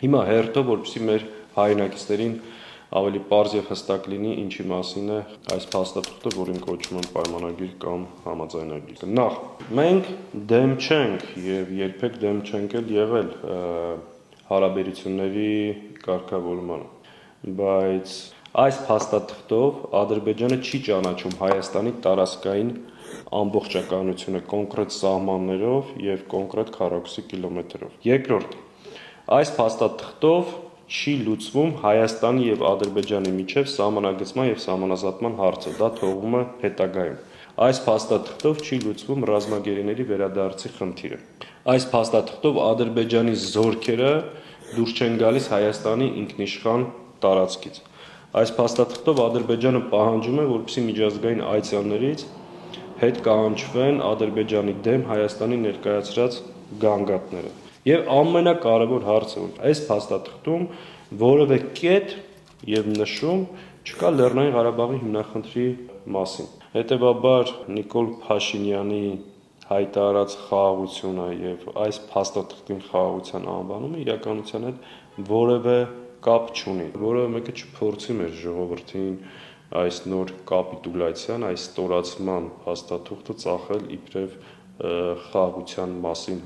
Հիմա հերթով, որպեսզի մեր հայրենակիցներին ավելի պարզ եւ հստակ լինի, ինչի մասին է այս փաստաթուղթը, որին կոչում են պայմանագիր կամ համաձայնագիր։ Նախ, մենք դեմ չենք եւ երբեք դեմ չենք եղել հարաբերությունների կարգավորմանը, բայց այս փաստաթղթով Ադրբեջանը չի ճանաչում Հայաստանի տարածքային ամբողջականությունը կոնկրետ սահմաններով եւ կոնկրետ քառակուսի կիլոմետրով։ Երկրորդ, այս փաստաթղթով չի լուծվում Հայաստանի եւ Ադրբեջանի միջև սահմանագծման եւ սահմանազատման հարցը, դա թողում է հետագայում։ Այս փաստաթղթով չի լուծվում ռազմագերիների վերադարձի խնդիրը։ Այս փաստաթղթով Ադրբեջանի զորքերը դուրս չեն գալիս Հայաստանի ինքնիշխան տարածքից։ Այս փաստաթղթով Ադրբեջանը պահանջում է, որպեսզի միջազգային այցելներից հետ կանչվեն Ադրբեջանի դեմ Հայաստանի ներկայացրած գանգատները։ Եվ ամենակարևոր հարցը, որ այս փաստաթղթում որևէ կետ եւ նշում չկա Լեռնային Ղարաբաղի հիմնախնդրի մասին։ Հետևաբար Նիկոլ Փաշինյանի հայտարարած խաղաղությունը եւ այս փաստաթղթին խաղաղության անվանումը իրականության հետ որևէ կապ չունի։ Որևէ մեկը չփորձի մեր ժողովրդին այս նոր կապիտուլյացիան, այս ստորացման փաստաթուղթը ծախել իբրև խաղաղության մասին